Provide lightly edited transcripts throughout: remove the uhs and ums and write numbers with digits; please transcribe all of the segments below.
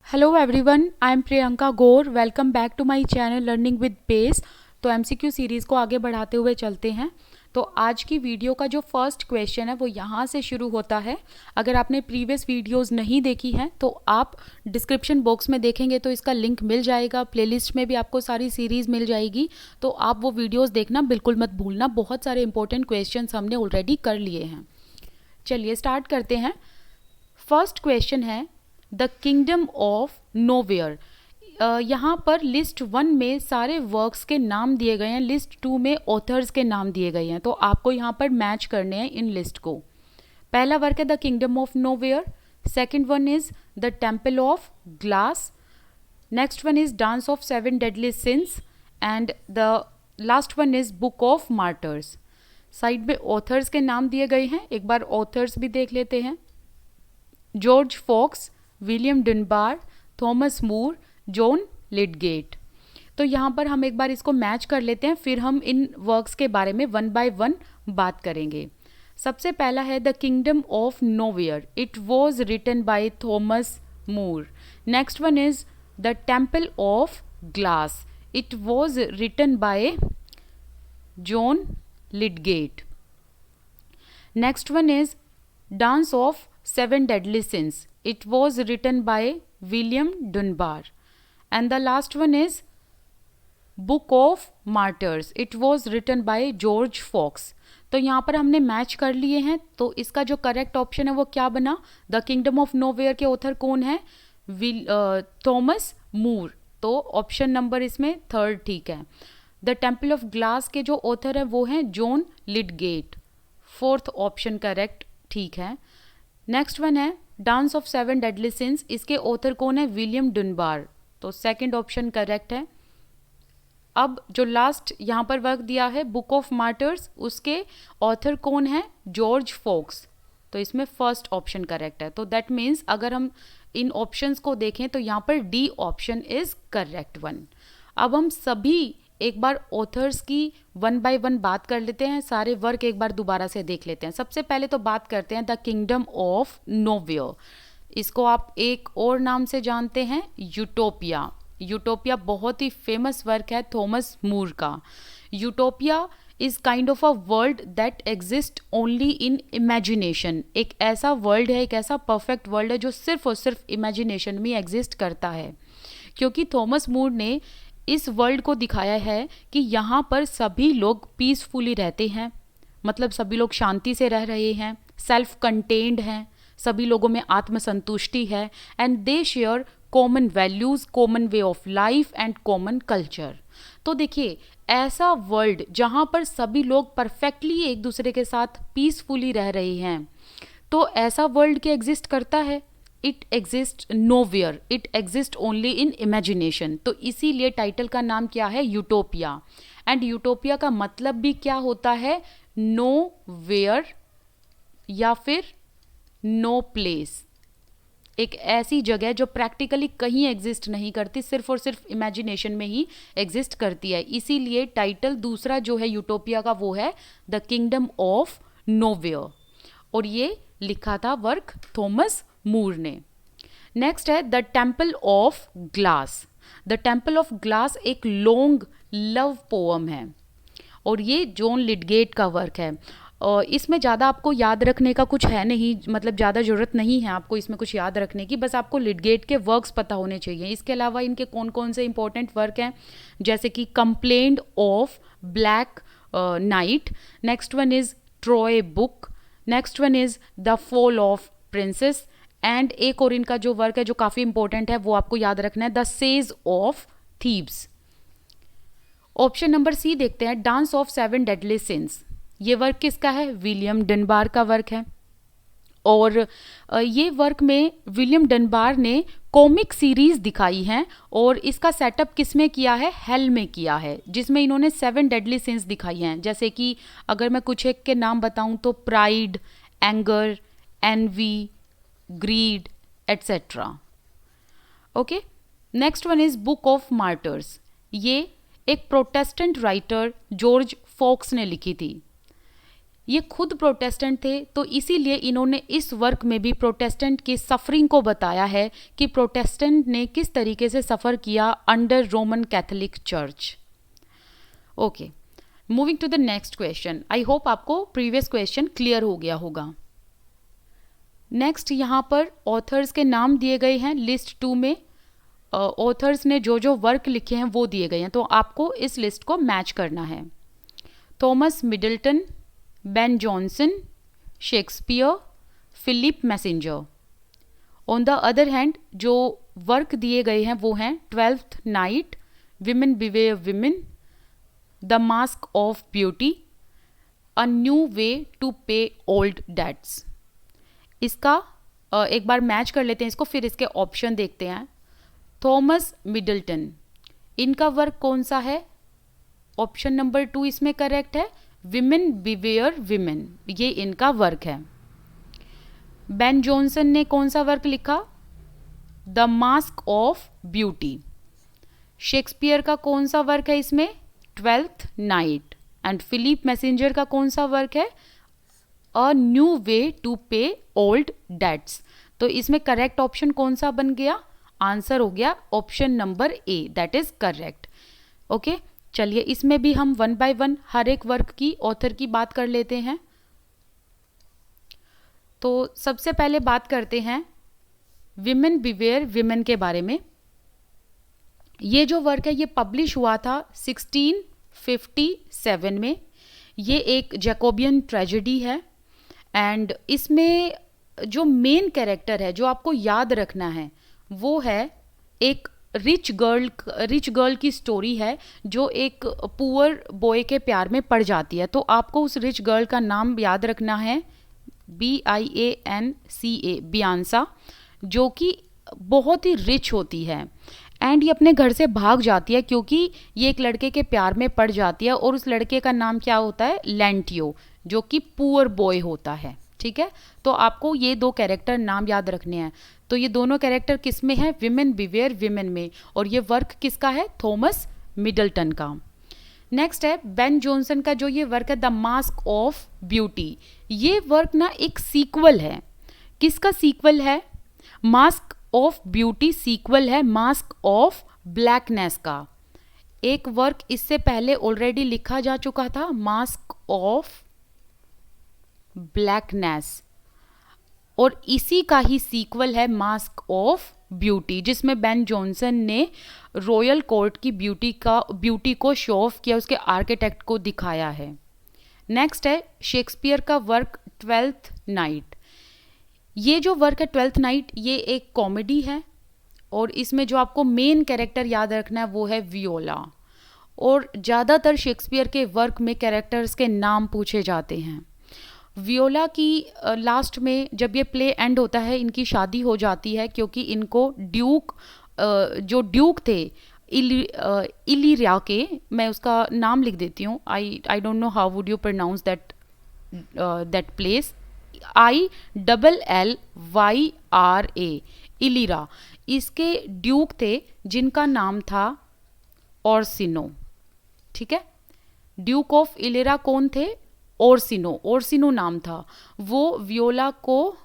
Hello everyone, I am Priyanka Gaur. Welcome back to my channel learning with pace. तो MCQ series को आगे बढ़ाते हुए चलते हैं। तो आज की वीडियो का जो फर्स्ट क्वेश्चन है वो यहाँ से शुरू होता है। अगर आपने प्रीवियस वीडियोस नहीं देखी हैं तो आप डिस्क्रिप्शन बॉक्स में देखेंगे तो इसका लिंक मिल जाएगा। प्लेलिस्ट में भी आपको सारी सीरीज़ मिल जाएगी, तो आप वो वीडियोज़ देखना बिल्कुल मत भूलना। बहुत सारे इंपॉर्टेंट क्वेश्चन हमने ऑलरेडी कर लिए हैं। चलिए स्टार्ट करते हैं। फर्स्ट क्वेश्चन है द किंगडम ऑफ नोवेयर। यहाँ पर लिस्ट 1 में सारे वर्क्स के नाम दिए गए हैं, लिस्ट 2 में ऑथर्स के नाम दिए गए हैं। तो आपको यहाँ पर मैच करने हैं इन लिस्ट को। पहला वर्क है the kingdom of nowhere, second one is the temple of glass, next one is dance of 7 deadly since and the last one is book of martyrs. Side में authors के नाम दिए गए हैं, एक बार ऑथर्स भी देख लेते हैं। George Fox, William Dunbar, Thomas More, John Lydgate. तो यहाँ पर हम एक बार इसको मैच कर लेते हैं, फिर हम इन वर्क्स के बारे में वन बाय वन बात करेंगे। सबसे पहला है the kingdom of nowhere, it was written by Thomas More. Next one is the temple of glass, it was written by John Lydgate. Next one is dance of 7 deadly sins, it was written by William Dunbar. And the last one is Book of Martyrs, it was written by George Fox. तो यहाँ पर हमने match कर लिए हैं, तो इसका जो करेक्ट ऑप्शन है वो क्या बना? द किंगडम ऑफ नोवेयर के ऑथर कौन है? थॉमस मूर। तो ऑप्शन नंबर इसमें थर्ड ठीक है। द टेम्पल ऑफ ग्लास के जो ऑथर है वो हैं जॉन लिडगेट, फोर्थ ऑप्शन करेक्ट ठीक है। नेक्स्ट वन है डांस ऑफ 7 डेडली सिंस, इसके ऑथर कौन है? विलियम डनबार, तो सेकंड ऑप्शन करेक्ट है। अब जो लास्ट यहाँ पर वर्क दिया है बुक ऑफ मार्टर्स, उसके ऑथर कौन है? जॉर्ज फॉक्स, तो इसमें फर्स्ट ऑप्शन करेक्ट है। तो दैट मीन्स अगर हम इन ऑप्शंस को देखें तो यहाँ पर D option is correct one. अब हम सभी एक बार ऑथर्स की वन बाय वन बात कर लेते हैं, सारे वर्क एक बार दोबारा से देख लेते हैं। सबसे पहले तो बात करते हैं द किंगडम ऑफ नोवेयर, इसको आप एक और नाम से जानते हैं यूटोपिया। यूटोपिया बहुत ही फेमस वर्क है थॉमस मूर का। Utopia is kind of a world that exist only in imagination, एक ऐसा वर्ल्ड है, एक ऐसा परफेक्ट वर्ल्ड है जो सिर्फ और सिर्फ इमेजिनेशन में एग्जिस्ट करता है। क्योंकि थॉमस मूर ने इस वर्ल्ड को दिखाया है कि यहाँ पर सभी लोग पीसफुली रहते हैं, मतलब सभी लोग शांति से रह रहे हैं, सेल्फ कंटेन्ड हैं, सभी लोगों में आत्मसंतुष्टि है and they share common values, common way of life and common culture. तो देखिए ऐसा वर्ल्ड जहाँ पर सभी लोग परफेक्टली एक दूसरे के साथ पीसफुली रह रहे हैं, तो ऐसा वर्ल्ड क्या एग्जिस्ट करता है? It exist nowhere, it exist only in imagination. तो इसीलिए टाइटल का नाम क्या है? यूटोपिया। एंड यूटोपिया का मतलब भी क्या होता है? नो वेयर या फिर नो प्लेस, एक ऐसी जगह जो प्रैक्टिकली कहीं एग्जिस्ट नहीं करती, सिर्फ और सिर्फ इमेजिनेशन में ही एग्जिस्ट करती है। इसीलिए टाइटल दूसरा जो है यूटोपिया का वो है द किंगडम ऑफ नोवेयर, और ये लिखा था वर्क थॉमस मूर ने। नेक्स्ट है the temple of glass. The temple of glass एक लॉन्ग लव पोअम है और ये जॉन लिडगेट का वर्क है। और इसमें ज़्यादा आपको याद रखने का कुछ है नहीं, मतलब ज़्यादा ज़रूरत नहीं है आपको इसमें कुछ याद रखने की, बस आपको लिडगेट के वर्क्स पता होने चाहिए। इसके अलावा इनके कौन कौन से इंपॉर्टेंट वर्क हैं, जैसे कि complaint of black night, next one is Troy book, next one is the fall of princess, and एक और इनका जो वर्क है जो काफ़ी इंपॉर्टेंट है वो आपको याद रखना है, the siege of Thebes. Option number C देखते हैं, डांस ऑफ 7 डेडली सिंस। ये वर्क किसका है? विलियम डनबार का वर्क है। और ये वर्क में विलियम डनबार ने कॉमिक सीरीज दिखाई हैं और इसका सेटअप किसमें किया है? हेल में किया है, जिसमें इन्होंने 7 डेडली सिंस दिखाई हैं। जैसे कि अगर मैं कुछ एक के नाम बताऊं तो pride, anger, envy, greed et cetera. Okay, next one is book of martyrs. ये एक प्रोटेस्टेंट राइटर जॉर्ज फॉक्स ने लिखी थी। ये खुद प्रोटेस्टेंट थे, तो इसीलिए इन्होंने इस वर्क में भी प्रोटेस्टेंट की सफरिंग को बताया है कि प्रोटेस्टेंट ने किस तरीके से सफ़र किया under Roman Catholic church. Okay, moving to the next question. I hope आपको प्रीवियस क्वेश्चन क्लियर हो गया होगा। नेक्स्ट यहाँ पर ऑथर्स के नाम दिए गए हैं लिस्ट 2 में। ऑथर्स ने जो जो वर्क लिखे हैं वो दिए गए हैं, तो आपको इस लिस्ट को मैच करना है। Thomas Middleton, Ben Jonson, Shakespeare, Philip Massinger. On the other hand जो वर्क दिए गए हैं वो हैं twelfth night, women beware women, the mask of beauty, a new way to pay old debts. इसका एक बार मैच कर लेते हैं इसको, फिर इसके ऑप्शन देखते हैं। थॉमस मिडल्टन, इनका वर्क कौन सा है? ऑप्शन नंबर 2 इसमें करेक्ट है, विमेन बिवेयर विमेन, ये इनका वर्क है। बेन जॉनसन ने कौन सा वर्क लिखा? The mask of beauty. Shakespeare का कौन सा वर्क है इसमें? Twelfth night. And Philip Massinger का कौन सा वर्क है? A new way to pay old debts. तो इसमें करेक्ट ऑप्शन कौन सा बन गया? आंसर हो गया option number A, that is correct. Okay, चलिए इसमें भी हम 1 बाय 1 हर एक वर्क की ऑथर की बात कर लेते हैं। तो सबसे पहले बात करते हैं विमेन बिवेयर विमेन के बारे में। ये जो वर्क है ये पब्लिश हुआ था 1657 में। ये एक जैकोबियन ट्रेजेडी है एंड इसमें जो मेन कैरेक्टर है जो आपको याद रखना है वो है एक रिच गर्ल की स्टोरी है जो एक पुअर बॉय के प्यार में पड़ जाती है। तो आपको उस रिच गर्ल का नाम याद रखना है, BIANCA, बियांसा, जो कि बहुत ही रिच होती है एंड ये अपने घर से भाग जाती है क्योंकि ये एक लड़के के प्यार में पड़ जाती है और उस लड़के का नाम क्या होता है? लेंटियो, जो कि पुअर बॉय होता है। ठीक है, तो आपको ये 2 कैरेक्टर नाम याद रखने हैं। तो ये दोनों कैरेक्टर किस में है? विमेन बिवेयर विमेन में। और ये वर्क किसका है? थॉमस मिडल्टन का। नेक्स्ट है बेन जॉनसन का जो ये वर्क है द मास्क ऑफ ब्यूटी। ये वर्क ना एक सीक्वल है। किसका सीक्वल है? मास्क ऑफ ब्यूटी सीक्वल है मास्क ऑफ ब्लैकनेस का। एक वर्क इससे पहले ऑलरेडी लिखा जा चुका था, मास्क ऑफ ब्लैकनेस, और इसी का ही सीक्वल है मास्क ऑफ ब्यूटी, जिसमें बेन जॉनसन ने रॉयल कोर्ट की ब्यूटी को शो ऑफ किया, उसके आर्किटेक्ट को दिखाया है। नेक्स्ट है शेक्सपियर का वर्क ट्वेल्थ नाइट। ये जो वर्क है ट्वेल्थ नाइट ये एक कॉमेडी है और इसमें जो आपको मेन कैरेक्टर याद रखना है वो है वियोला। और ज़्यादातर शेक्सपियर के वर्क में कैरेक्टर्स के नाम पूछे जाते हैं। वियोला की लास्ट में जब ये प्ले एंड होता है इनकी शादी हो जाती है क्योंकि इनको जो ड्यूक थे इलिरिया के, मैं उसका नाम लिख देती हूँ, I don't know how would you pronounce that place, ILLYRA, Illyria, इसके ड्यूक थे जिनका नाम था ओर्सिनो। ठीक है, ड्यूक ऑफ इलिरा कौन थे? ओर्सिनो नाम था। वो वियोला को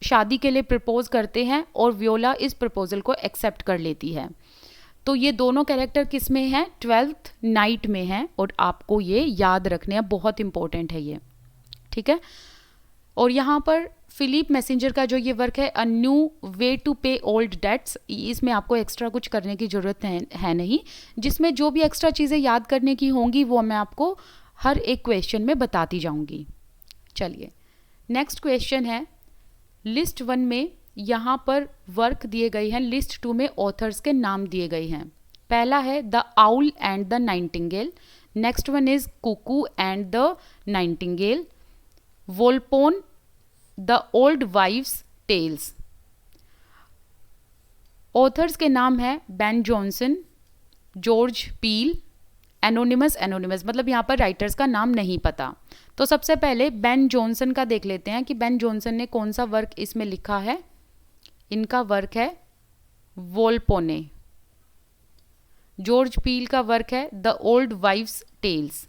शादी के लिए प्रपोज करते हैं और वियोला इस प्रपोजल को एक्सेप्ट कर लेती है। तो ये दोनों कैरेक्टर किस में हैं? ट्वेल्थ नाइट में हैं और आपको ये याद रखने हैं, बहुत इंपॉर्टेंट है ये। ठीक है, और यहाँ पर फिलिप मैसेंजर का जो ये वर्क है a new way to pay old dates, इसमें आपको एक्स्ट्रा कुछ करने की ज़रूरत है नहीं। जिसमें जो भी एक्स्ट्रा चीज़ें याद करने की होंगी वो मैं आपको हर एक क्वेश्चन में बताती जाऊंगी। चलिए नेक्स्ट क्वेश्चन है लिस्ट 1 में यहाँ पर वर्क दिए गए हैं, लिस्ट 2 में ऑथर्स के नाम दिए गए हैं। पहला है the owl and the nightingale, next one is cuckoo and the nightingale, Volpone the old wives tales. Authors के नाम है Ben Jonson, George Peele, anonymous मतलब यहाँ पर राइटर्स का नाम नहीं पता। तो सबसे पहले बेन जॉनसन का देख लेते हैं कि बेन जॉनसन ने कौन सा वर्क इसमें लिखा है। इनका वर्क है वोल्पोने। जॉर्ज पील का वर्क है the old wives tales.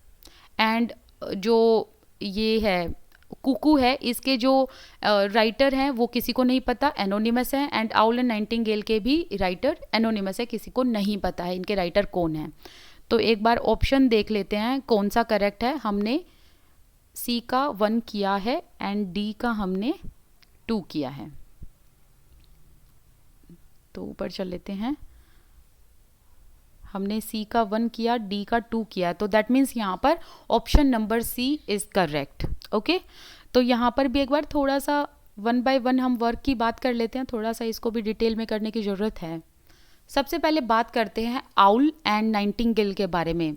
And जो ये है कुकू है, इसके जो राइटर हैं वो किसी को नहीं पता, एनोनिमस है। एंड आउल एंड नाइटिंगेल के भी राइटर एनोनिमस है, किसी को नहीं पता है इनके राइटर कौन है। तो एक बार ऑप्शन देख लेते हैं कौन सा करेक्ट है। हमने सी का 1 किया है एंड डी का हमने 2 किया है। तो ऊपर चल लेते हैं, हमने सी का 1 किया, डी का 2 किया, तो दैट मीन्स यहाँ पर option number C is correct. Okay, तो यहाँ पर भी एक बार थोड़ा सा 1 बाय 1 हम वर्क की बात कर लेते हैं, थोड़ा सा इसको भी डिटेल में करने की ज़रूरत है। सबसे पहले बात करते हैं आउल एंड नाइटिंगेल के बारे में।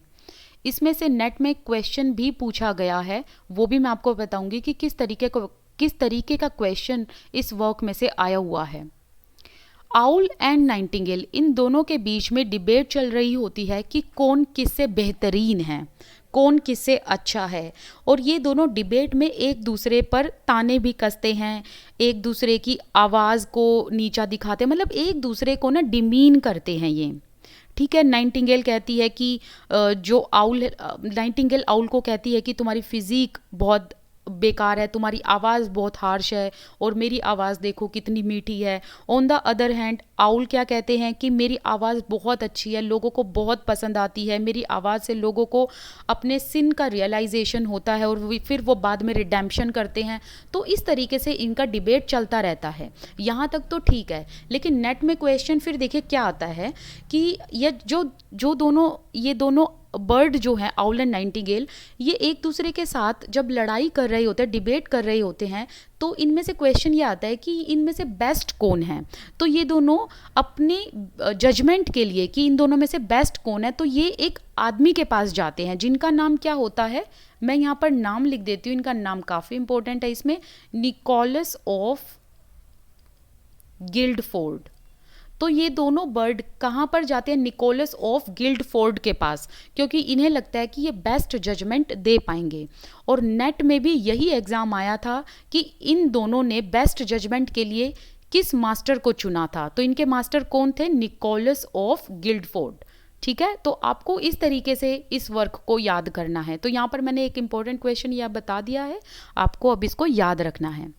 इसमें से नेट में क्वेश्चन भी पूछा गया है, वो भी मैं आपको बताऊंगी कि किस तरीके का क्वेश्चन इस वर्क में से आया हुआ है। आउल एंड नाइटिंगेल, इन दोनों के बीच में डिबेट चल रही होती है कि कौन किससे बेहतरीन है, कौन किससे अच्छा है। और ये दोनों डिबेट में एक दूसरे पर ताने भी कसते हैं, एक दूसरे की आवाज़ को नीचा दिखाते हैं, मतलब एक दूसरे को ना डिमीन करते हैं ये। ठीक है, नाइटिंगेल कहती है कि नाइटिंगेल आउल को कहती है कि तुम्हारी फिजिक बहुत बेकार है, तुम्हारी आवाज़ बहुत हार्श है, और मेरी आवाज़ देखो कितनी मीठी है। On the other hand owl क्या कहते हैं कि मेरी आवाज़ बहुत अच्छी है, लोगों को बहुत पसंद आती है, मेरी आवाज़ से लोगों को अपने सिन का रियलाइजेशन होता है और फिर वो बाद में रिडेम्पशन करते हैं। तो इस तरीके से इनका डिबेट चलता रहता है, यहाँ तक तो ठीक है। लेकिन नेट में क्वेश्चन फिर देखिए क्या आता है कि ये दोनों बर्ड जो है आउल एंड नाइटिंगेल, ये एक दूसरे के साथ जब लड़ाई कर रहे होते हैं, डिबेट कर रहे होते हैं, तो इनमें से क्वेश्चन ये आता है कि इनमें से बेस्ट कौन है। तो ये दोनों अपने जजमेंट के लिए कि इन दोनों में से बेस्ट कौन है, तो ये एक आदमी के पास जाते हैं जिनका नाम क्या होता है, मैं यहाँ पर नाम लिख देती हूँ, इनका नाम काफ़ी इंपॉर्टेंट है इसमें, निकोलस ऑफ गिल्डफोर्ड। तो ये दोनों बर्ड कहाँ पर जाते हैं, निकोलस ऑफ गिल्डफोर्ड के पास, क्योंकि इन्हें लगता है कि ये बेस्ट जजमेंट दे पाएंगे। और नेट में भी यही एग्ज़ाम आया था कि इन दोनों ने बेस्ट जजमेंट के लिए किस मास्टर को चुना था। तो इनके मास्टर कौन थे, निकोलस ऑफ गिल्डफोर्ड। ठीक है, तो आपको इस तरीके से इस वर्क को याद करना है। तो यहाँ पर मैंने एक इंपॉर्टेंट क्वेश्चन यह बता दिया है, आपको अब इसको याद रखना है।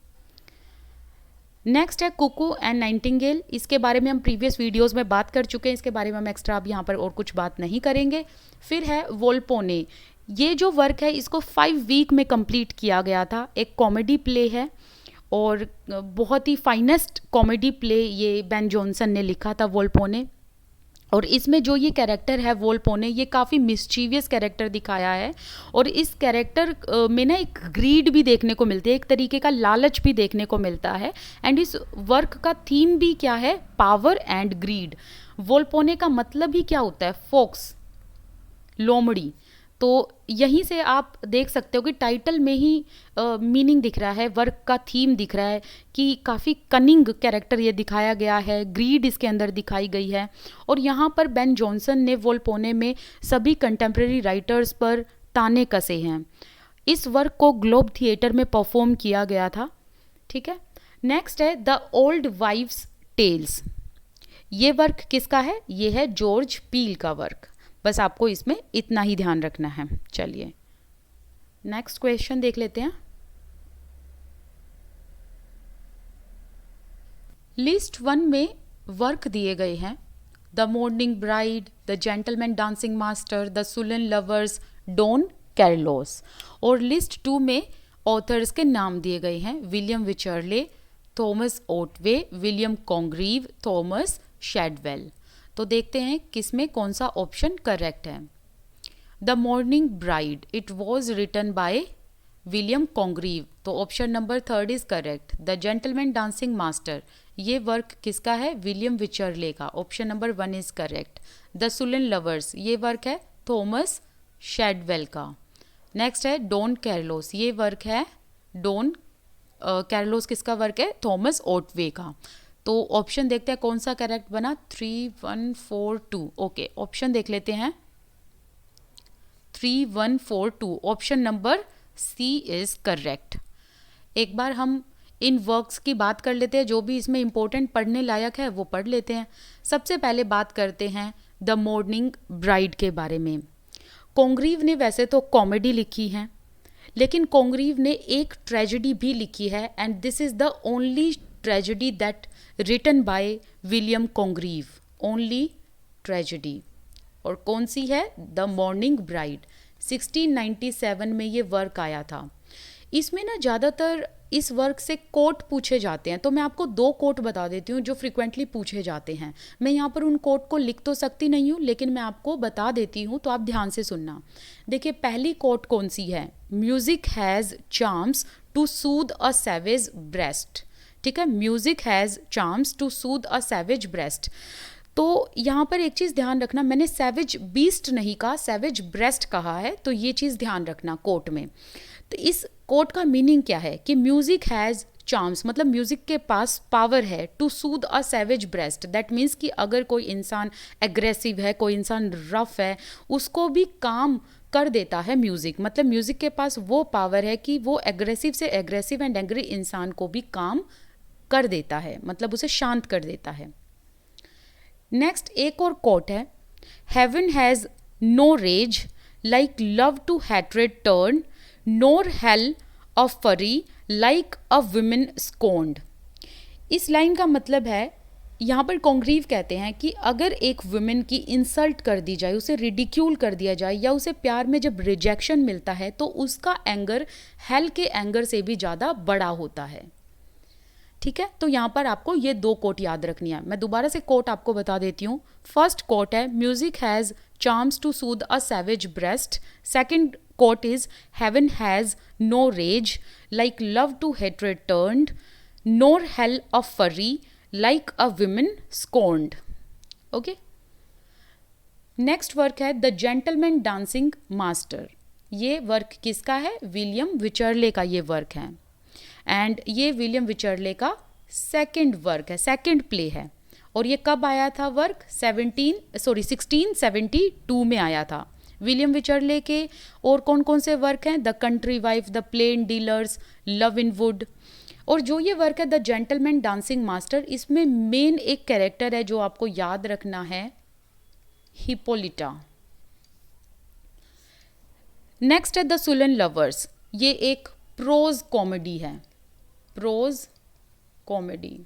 नेक्स्ट है कुकू एंड नाइटिंगेल। इसके बारे में हम प्रीवियस वीडियोस में बात कर चुके हैं, इसके बारे में हम एक्स्ट्रा अब यहाँ पर और कुछ बात नहीं करेंगे। फिर है वोल्पोने। ये जो वर्क है इसको 5 वीक में कंप्लीट किया गया था। एक कॉमेडी प्ले है और बहुत ही फाइनेस्ट कॉमेडी प्ले ये बेन जॉनसन ने लिखा था, वोल्पोने। और इसमें जो ये कैरेक्टर है वोल्पोने, ये काफ़ी मिस्चीवियस कैरेक्टर दिखाया है, और इस कैरेक्टर में ना एक ग्रीड भी देखने को मिलती है, एक तरीके का लालच भी देखने को मिलता है। एंड इस वर्क का थीम भी क्या है, पावर एंड ग्रीड। वोल्पोने का मतलब ही क्या होता है, फॉक्स, लोमड़ी। तो यहीं से आप देख सकते हो कि टाइटल में ही मीनिंग दिख रहा है, वर्क का थीम दिख रहा है कि काफ़ी कनिंग कैरेक्टर ये दिखाया गया है, ग्रीड इसके अंदर दिखाई गई है। और यहाँ पर बेन जॉनसन ने वोल्पोने में सभी कंटेम्प्रेरी राइटर्स पर ताने कसे हैं। इस वर्क को ग्लोब थिएटर में परफॉर्म किया गया था। ठीक है, नेक्स्ट है द ओल्ड वाइव्स टेल्स। ये वर्क किसका है, ये है जॉर्ज पील का वर्क। बस आपको इसमें इतना ही ध्यान रखना है। चलिए नेक्स्ट क्वेश्चन देख लेते हैं। लिस्ट 1 में वर्क दिए गए हैं, the mourning bride, the gentleman dancing master, the sullen lovers, Don Carlos. और लिस्ट 2 में ऑथर्स के नाम दिए गए हैं, William Wycherley, Thomas Otway, William Congreve, Thomas Shadwell. तो देखते हैं किसमें कौन सा ऑप्शन करेक्ट है। The mourning bride, it was written by William Congreve, तो option number 3 is correct. The gentleman dancing master, ये वर्क किसका है, विलियम विचर्ले का, option number 1 is correct. The sullen lovers, ये वर्क है थॉमस शेडवेल का। Next है don Carlos, ये वर्क है डॉन कैरलोस किसका वर्क है, थॉमस ओटवे का। तो ऑप्शन देखते हैं कौन सा करेक्ट बना, 3, 1, 4, 2। ओके, ऑप्शन देख लेते हैं, 3, 1, 4, 2, option number C is correct. एक बार हम इन वर्क्स की बात कर लेते हैं, जो भी इसमें इंपॉर्टेंट पढ़ने लायक है वो पढ़ लेते हैं। सबसे पहले बात करते हैं द मॉर्निंग ब्राइड के बारे में। कॉन्ग्रीव ने वैसे तो कॉमेडी लिखी है, लेकिन कॉन्ग्रीव ने एक ट्रेजेडी भी लिखी है, and this is the only tragedy that written by William Congreve, only tragedy. और कौन सी है? The mourning bride. 1697 में ये वर्क आया था। इसमें ना ज़्यादातर इस वर्क से कोट पूछे जाते हैं, तो मैं आपको 2 कोट बता देती हूँ जो फ्रिक्वेंटली पूछे जाते हैं। मैं यहाँ पर उन कोट को लिख तो सकती नहीं हूँ, लेकिन मैं आपको बता देती हूँ, तो आप ध्यान से सुनना। देखिए पहली कोट कौन सी है? Music has charms to soothe a savage breast. ठीक है, music has charms to soothe a savage breast. तो यहाँ पर एक चीज़ ध्यान रखना, मैंने सैवेज बीस्ट नहीं कहा, सैवेज ब्रेस्ट कहा है, तो ये चीज़ ध्यान रखना कोट में। तो इस कोट का मीनिंग क्या है कि म्यूजिक हैज़ चार्म्स, मतलब म्यूजिक के पास पावर है to soothe a savage breast. That means कि अगर कोई इंसान एग्रेसिव है, कोई इंसान रफ है, उसको भी काम कर देता है म्यूजिक। मतलब म्यूजिक के पास वो पावर है कि वो एग्रेसिव से एग्रेसिव एंड एंग्री इंसान को भी काम कर देता है, मतलब उसे शांत कर देता है। नेक्स्ट एक और कोट है, heaven has no rage like love to hatred turn, nor hell of fury like a women scorned. इस लाइन का मतलब है, यहाँ पर कॉन्ग्रीव कहते हैं कि अगर एक वुमेन की इंसल्ट कर दी जाए, उसे रिडिक्यूल कर दिया जाए, या उसे प्यार में जब रिजेक्शन मिलता है, तो उसका एंगर हेल के एंगर से भी ज़्यादा बड़ा होता है। ठीक है, तो यहाँ पर आपको ये 2 कोट याद रखनी है। मैं दोबारा से कोट आपको बता देती हूँ। फर्स्ट कोट है, music has charms to soothe a savage breast. Second quote is, heaven has no rage like love to hatred turned, nor hell of fury like a woman scorned. Okay, next work है the gentleman dancing master. ये work किसका है? William Wycherley का ये work है, and ये William Wycherley का second work है, सेकंड प्ले है। और ये कब आया था वर्क? 1672 में आया था। विलियम विचर्ले के और कौन कौन से वर्क हैं? The country wife, the plain dealers, love in wood. और जो ये वर्क है द जेंटलमैन डांसिंग मास्टर, इसमें मेन एक कैरेक्टर है जो आपको याद रखना है, हिप्पोलिटा। नेक्स्ट है द सुलन लवर्स। ये एक प्रोज कॉमेडी है, प्रोज कॉमेडी।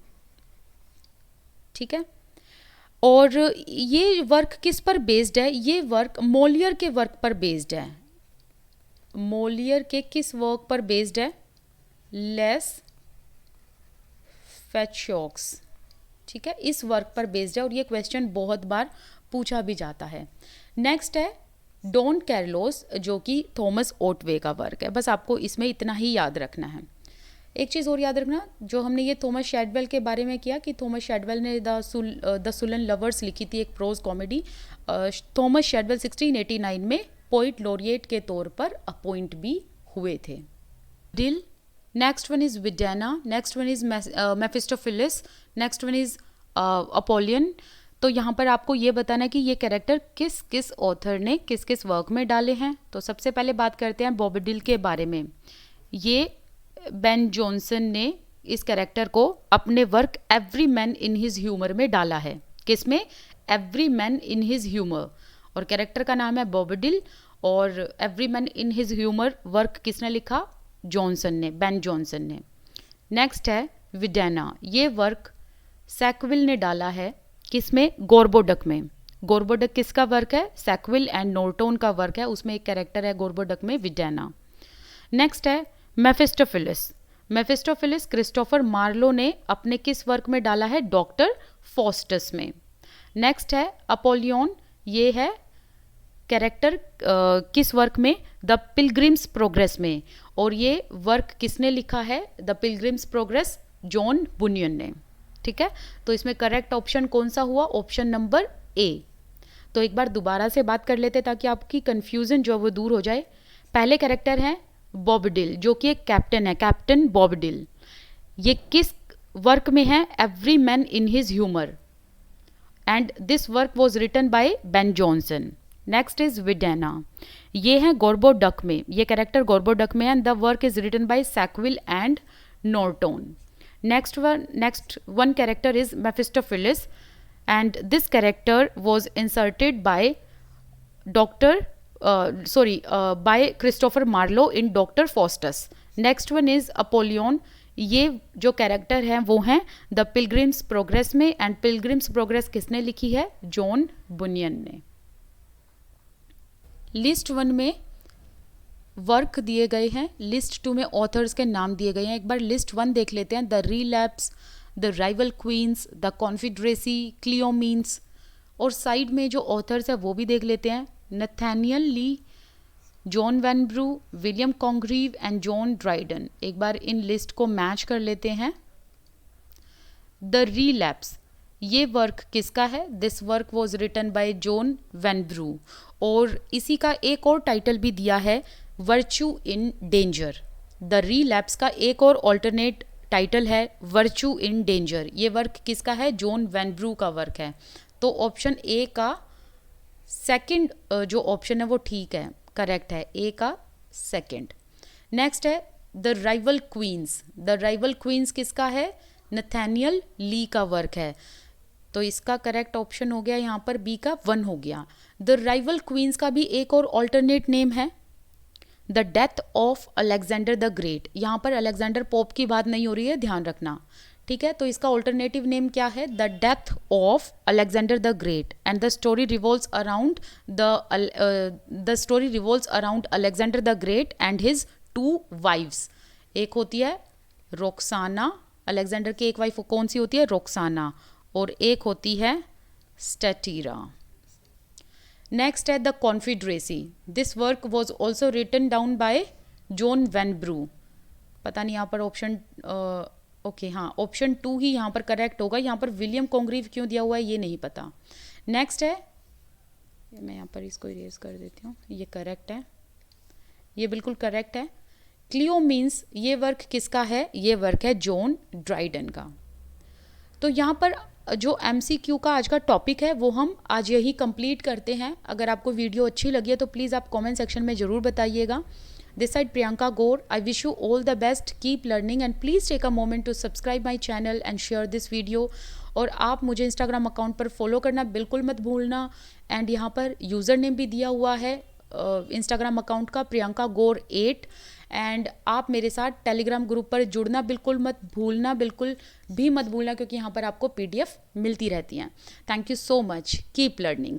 ठीक है, और ये वर्क किस पर बेस्ड है? ये वर्क मोलियर के वर्क पर बेस्ड है। मोलियर के किस वर्क पर बेस्ड है? लेस फेचोक्स। ठीक है, इस वर्क पर बेस्ड है, और ये क्वेश्चन बहुत बार पूछा भी जाता है। नेक्स्ट है डॉन कैर्लोस, जो कि थॉमस ओटवे का वर्क है। बस आपको इसमें इतना ही याद रखना है। एक चीज़ और याद रखना, जो हमने ये थॉमस शेडवेल के बारे में किया कि थॉमस शेडवेल ने द सुलन लवर्स लिखी थी, एक प्रोज कॉमेडी। थॉमस शेडवेल 1689 में पोइट लॉरिएट के तौर पर अपॉइंट भी हुए थे। Dill, next one is Videna, next one is Mephistophilis, next one is Apollyon. तो यहाँ पर आपको ये बताना है कि ये कैरेक्टर किस किस ऑथर ने किस किस वर्क में डाले हैं। तो सबसे पहले बात करते हैं बॉबडिल के बारे में। ये बेन जॉनसन ने इस कैरेक्टर को अपने work every man in his humour में डाला है। किसमें? Every man in his humour. और कैरेक्टर का नाम है बॉबडिल, और every man in his humour work किसने लिखा? जॉनसन ने, बेन जॉनसन ने। नेक्स्ट है विडेना। ये वर्क सैकविल ने डाला है। किसमें? गोरबोडक में। गोरबोडक किसका वर्क है? सैकविल एंड नॉर्टन का वर्क है, उसमें एक कैरेक्टर है गोरबोडक में, विडेना। नेक्स्ट है मेफिस्टोफिलिस। मेफिस्टोफिलिस क्रिस्टोफर मार्लो ने अपने किस वर्क में डाला है? डॉक्टर फॉस्टस में। नेक्स्ट है अपोलियन। ये है कैरेक्टर किस वर्क में? द पिलग्रिम्स प्रोग्रेस में। और ये वर्क किसने लिखा है? द पिलग्रिम्स प्रोग्रेस, जॉन बुनियन ने। ठीक है, तो इसमें करेक्ट ऑप्शन कौन सा हुआ? Option number A. तो एक बार दोबारा से बात कर लेते ताकि आपकी कंफ्यूजन जो वो दूर हो जाए। पहले कैरेक्टर है बॉबडिल, जो कि एक कैप्टन है, कैप्टन बॉबडिल। ये किस वर्क में है? Every man in his humour, and this work was written by Ben Jonson. Next is Videna. ये है गोरबोडक में, ये कैरेक्टर गोरबोडक में है, and the work is written by Sackville and Norton. Next one character is Mephistopheles, and this character was inserted by Dr. By Christopher Marlowe in Doctor Faustus. Next one is Apollyon. ये जो character हैं वो हैं the pilgrim's progress में, and pilgrim's progress किसने लिखी है? John बुनियन ने। लिस्ट 1 में वर्क दिए गए हैं, लिस्ट 2 में ऑथर्स के नाम दिए गए हैं। एक बार लिस्ट 1 देख लेते हैं। The relapse, the rival queens, the confederacy, Cleomenes. और साइड में जो ऑथर्स है वो भी देख लेते हैं। Nathaniel Lee, John Vanbrugh, William Congreve and John Dryden. एक बार इन लिस्ट को मैच कर लेते हैं। द रिलैप्स, ये वर्क किसका है? This work was written by John Vanbrugh. और इसी का एक और टाइटल भी दिया है, virtue in danger. The relapse का एक और ऑल्टरनेट टाइटल है वर्च्यू इन डेंजर। ये वर्क किसका है? जॉन वैनब्रू का वर्क है। तो ऑप्शन ए का सेकंड जो ऑप्शन है वो ठीक है, करेक्ट है, ए का सेकंड। नेक्स्ट है the rival queens. The rival queens किसका है? नथानियल ली का वर्क है। तो इसका करेक्ट ऑप्शन हो गया यहाँ पर बी का 1 हो गया। द राइवल क्वींस का भी एक और ऑल्टरनेट नेम है the death of Alexander the great. यहाँ पर अलेक्जेंडर पोप की बात नहीं हो रही है, ध्यान रखना, ठीक है। तो इसका ऑल्टरनेटिव नेम क्या है? The death of Alexander the great, and the story revolves around Alexander the great and his 2 wives. एक होती है रोक्साना, अलेक्जेंडर की एक वाइफ कौन सी होती है? रोक्साना। और एक होती है स्टेटीरा। नेक्स्ट है the confederacy. This work was also written down by John Vanbrugh. पता नहीं यहाँ पर ऑप्शन ओके हाँ, ऑप्शन 2 ही यहाँ पर करेक्ट होगा। यहाँ पर विलियम कॉन्ग्रीव क्यों दिया हुआ है ये नहीं पता। नेक्स्ट है, मैं यहाँ पर इसको इरेज कर देती हूँ, ये करेक्ट है, ये बिल्कुल करेक्ट है। क्लियोमीन्स, ये वर्क किसका है? ये वर्क है जॉन ड्राइडन का। तो यहाँ पर जो MCQ का आज का टॉपिक है वो हम आज यही कंप्लीट करते हैं। अगर आपको वीडियो अच्छी लगी है तो प्लीज़ आप कमेंट सेक्शन में ज़रूर बताइएगा। This side Priyanka Gaur, I wish you all the best, keep learning and please take a moment to subscribe my channel and share this video. और आप मुझे इंस्टाग्राम अकाउंट पर फॉलो करना बिल्कुल मत भूलना। एंड यहाँ पर यूज़र नेम भी दिया हुआ है इंस्टाग्राम अकाउंट का, प्रियंका गौर 8। एंड आप मेरे साथ टेलीग्राम ग्रुप पर जुड़ना बिल्कुल मत भूलना, बिल्कुल भी मत भूलना, क्योंकि यहाँ पर आपको PDF मिलती रहती हैं। Thank you so much, keep learning.